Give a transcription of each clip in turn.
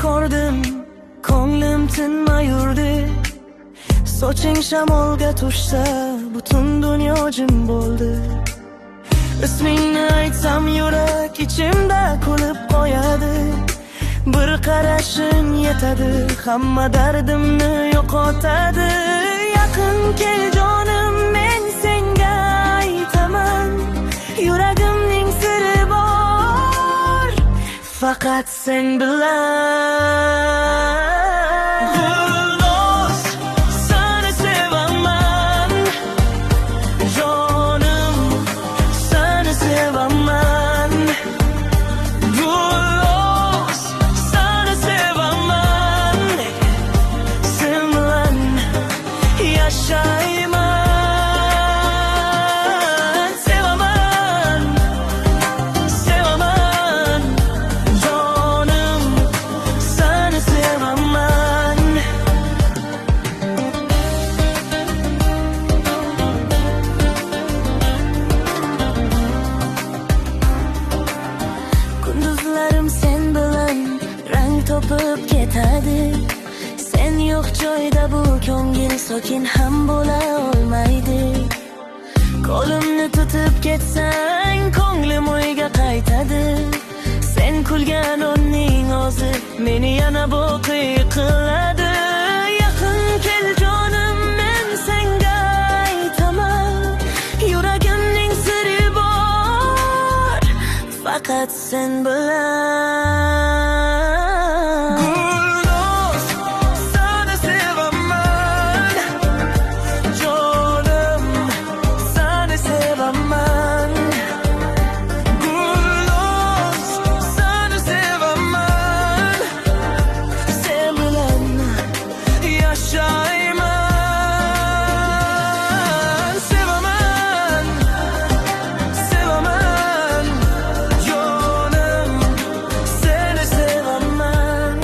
ko'rdim, ko'nglim tinmay yurdi. Soching shamolga tushsa, butun dunyo jim bo'ldi. Ismingni aytsam yurak ichimda kulib qo'yadi. Bir qarashing yetadi, hamma dardimni yo'qotadi. Yaqin kel jonim, men senga aytaman, yuragimning siri bor, faqat sen bilan. Gulnoz, seni sevaman, jonim, seni sevaman. Gulnoz, seni sevaman, sen bilan yaşayman. Sevaman, sevaman, jonim, seni sevaman. Kunduzlarim sen bilan rang topib ketadi. Sen yo'q joyda bu ko'ngil sokin ham bo'la olmaydi. Qo'limni tutib ketsang, ko'nglim o'yga qaytadi. Sen kulgan o'nning o'zi meni yana boqi qiladi. Yaqin kel jonim, men senga aytaman, yuragimning siri bor, faqat sen bilan. Gulnoz, seni sevaman, jonim, seni sevaman. Gulnoz, seni sevaman, sen bilan yaşayman. Sevaman, sevaman, jonim, seni sevaman.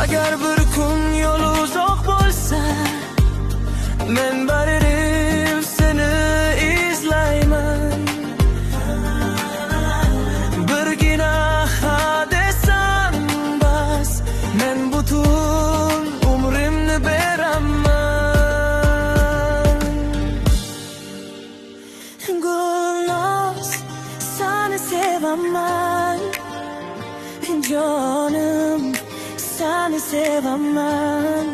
Agar bir kun yo'l uzoq bo'lsa, men baribir seni izlayman. Birgina ha desam bas, men butun umrimni beraman. Gulnoz, seni sevaman, jonim, seni sevaman.